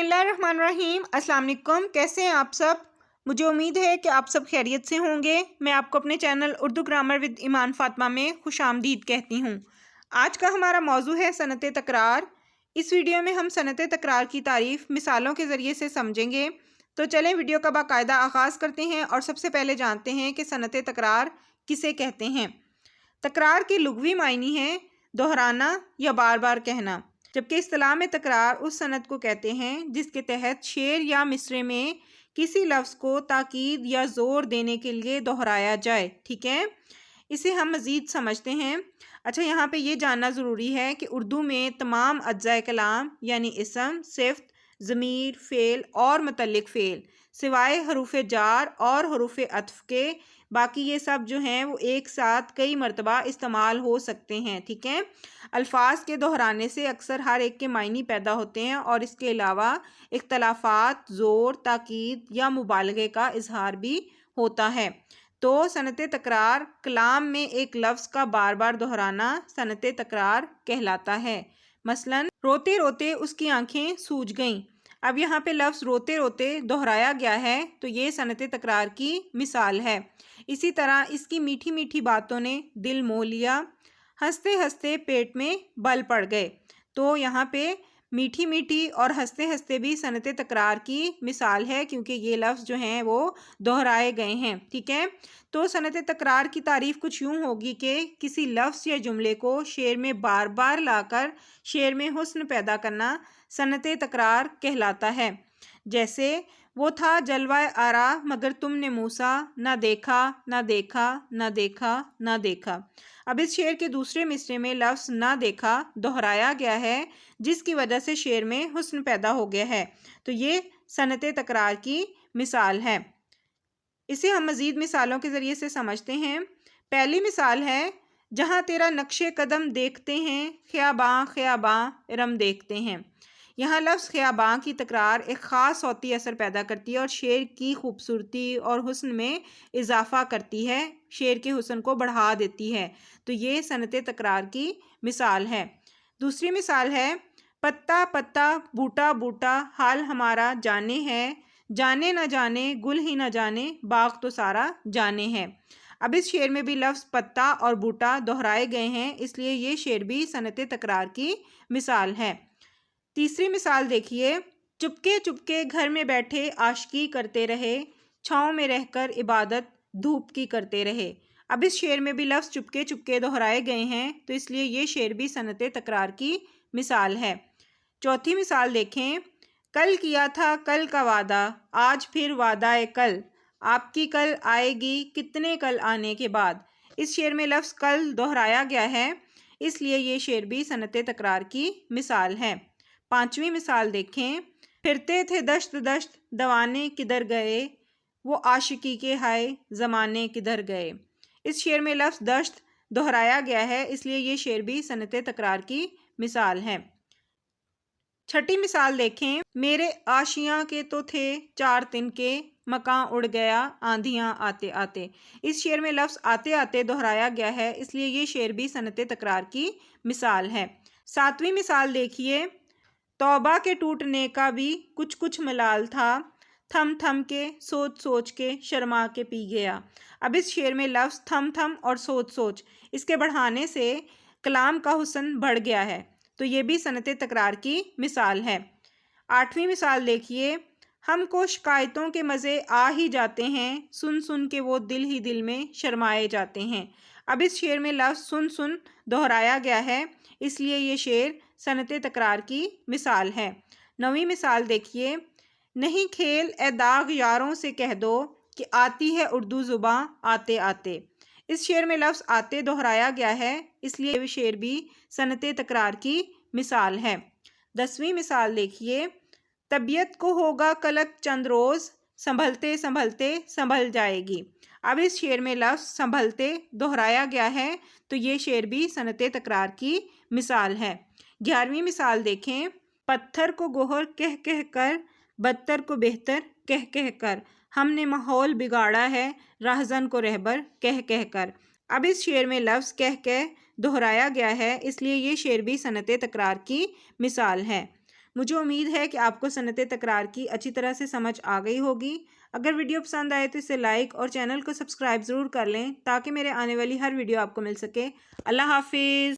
बिस्मिल्लाहिर्रहमानिर्रहीम। अस्सलाम वालेकुम। कैसे हैं आप सब? मुझे उम्मीद है कि आप सब खैरियत से होंगे। मैं आपको अपने चैनल उर्दू ग्रामर विद ईमान फातिमा में खुशामदीद कहती हूँ। आज का हमारा मौजू है सनत तकरार। इस वीडियो में हम सनत तकरार की तारीफ़ मिसालों के ज़रिए से समझेंगे। तो चलें वीडियो का बाकायदा आगाज़ करते हैं और सबसे पहले जानते हैं कि सनत तकरार किसे कहते हैं। तकरार के लुग़वी मायनी है दोहराना या बार बार कहना, जबकि इस्तिलाह में तकरार उस सनत को कहते हैं जिसके तहत शेर या मिसरे में किसी लफ्ज़ को ताकीद या ज़ोर देने के लिए दोहराया जाए। ठीक है, इसे हम मज़ीद समझते हैं। अच्छा, यहाँ पे ये जानना ज़रूरी है कि उर्दू में तमाम अज्ज़ाए कलाम यानी इसम, सिफ़त, ज़मीर, फ़ेल और मुतल्लिक़ फ़ेल सिवाय हरूफ़ जार और हरूफ़ अत्फ़ के बाकी ये सब जो हैं वो एक साथ कई मरतबा इस्तेमाल हो सकते हैं। ठीक है, अल्फाज के दोहराने से अक्सर हर एक के मायनी पैदा होते हैं और इसके अलावा इख्तलाफात, ज़ोर, ताकीद या मुबालगे का इजहार भी होता है। तो सनत तकरार कलाम में एक लफ्ज़ का बार बार दोहराना सनत तकरार कहलाता है। मसलन रोते रोते उसकी आंखें सूज गईं। अब यहाँ पे लफ्ज़ रोते रोते दोहराया गया है तो ये सनत तकरार की मिसाल है। इसी तरह इसकी मीठी मीठी बातों ने दिल मोह लिया, हंसते हंसते पेट में बल पड़ गए। तो यहाँ पे मीठी मीठी और हंसते हंसते भी सनत तकरार की मिसाल है, क्योंकि ये लफ्ज़ जो हैं वो दोहराए गए हैं। ठीक है, तो सनत तकरार की तारीफ़ कुछ यूँ होगी कि किसी लफ्ज़ या जुमले को शेर में बार बार लाकर शेर में हुस्न पैदा करना सनत तकरार कहलाता है। जैसे वो था जलवाए आरा मगर तुमने मूसा ना देखा ना देखा ना देखा ना देखा। अब इस शेर के दूसरे मिसरे में लफ्ज़ ना देखा दोहराया गया है जिसकी वजह से शेर में हुस्न पैदा हो गया है। तो ये सनत तकरार की मिसाल है। इसे हम मज़ीद मिसालों के ज़रिए से समझते हैं। पहली मिसाल है जहाँ तेरा नक्शे कदम देखते हैं ख़याबां ख़याबां इरम देखते हैं। यहाँ लफ्ज़ ख़याबां की तकरार एक ख़ास सौती असर पैदा करती है और शेर की खूबसूरती और हुस्न में इजाफ़ा करती है, शेर के हुस्न को बढ़ा देती है। तो ये सनत तकरार की मिसाल है। दूसरी मिसाल है पत्ता पत्ता बूटा बूटा हाल हमारा जाने है, जाने न जाने गुल ही न जाने बाग तो सारा जाने है। अब इस शेर में भी लफ्ज़ पत्ता और बूटा दोहराए गए हैं, इसलिए ये शेर भी सनत तकरार की मिसाल है। तीसरी मिसाल देखिए, चुपके चुपके घर में बैठे आशिकी करते रहे, छाँव में रहकर इबादत धूप की करते रहे। अब इस शेर में भी लफ्ज़ चुपके चुपके दोहराए गए हैं, तो इसलिए ये शेर भी सनत तकरार की मिसाल है। चौथी मिसाल देखें, कल किया था कल का वादा, आज फिर वादा ए कल, आपकी कल आएगी कितने कल आने के बाद। इस शेर में लफ्ज़ कल दोहराया गया है, इसलिए ये शेर भी सनत तकरार की मिसाल है। पांचवी मिसाल देखें, फिरते थे दश्त दश्त दवाने किधर गए, वो आशिकी के हाय ज़माने किधर गए। इस शेर में लफ्ज़ दश्त दोहराया गया है, इसलिए ये शेर भी सनत तकरार की मिसाल है। छठी मिसाल देखें, मेरे आशियाँ के तो थे चार तिनके, मकान उड़ गया आंधियाँ आते आते। इस शेर में लफ्ज़ आते आते दोहराया गया है, इसलिए ये शेर भी सनत तकरार की मिसाल है। सातवीं मिसाल देखिए, तौबा के टूटने का भी कुछ कुछ मलाल था, थम थम के सोच सोच के शर्मा के पी गया। अब इस शेर में लफ्ज़ थम थम और सोच सोच इसके बढ़ाने से कलाम का हुस्न बढ़ गया है, तो ये भी सनत तकरार की मिसाल है। आठवीं मिसाल देखिए, हमको शिकायतों के मज़े आ ही जाते हैं, सुन सुन के वो दिल ही दिल में शर्माए जाते हैं। अब इस शेर में लफ्ज़ सुन सुन दोहराया गया है, इसलिए ये शेर सनत तकरार की मिसाल है। नवीं मिसाल देखिए, नहीं खेल ए दाग यारों से कह दो कि आती है उर्दू ज़ुबां आते आते। इस शेर में लफ्ज़ आते दोहराया गया है, इसलिए ये शेर भी सनत तकरार की मिसाल है। 10वीं मिसाल देखिए, तबीयत को होगा कलक चंद रोज़, संभलते संभलते संभल जाएगी। अब इस शेर में लफ्ज़ संभलते दोहराया गया है, तो ये शेर भी सनत तकरार की मिसाल है। 11वीं मिसाल देखें, पत्थर को गोहर कह कह कर, बदतर को बेहतर कह कह कर, हमने माहौल बिगाड़ा है राहज़न को रहबर कह कह कर। अब इस शेर में लफ्ज़ कह कह दोहराया गया है, इसलिए ये शेर भी सनत तकरार की मिसाल है। مجھے امید ہے کہ آپ کو صنعت تکرار کی اچھی طرح سے سمجھ آ گئی ہوگی۔ اگر ویڈیو پسند آئے تو اسے لائک اور چینل کو سبسکرائب ضرور کر لیں تاکہ میرے آنے والی ہر ویڈیو آپ کو مل سکے۔ اللہ حافظ۔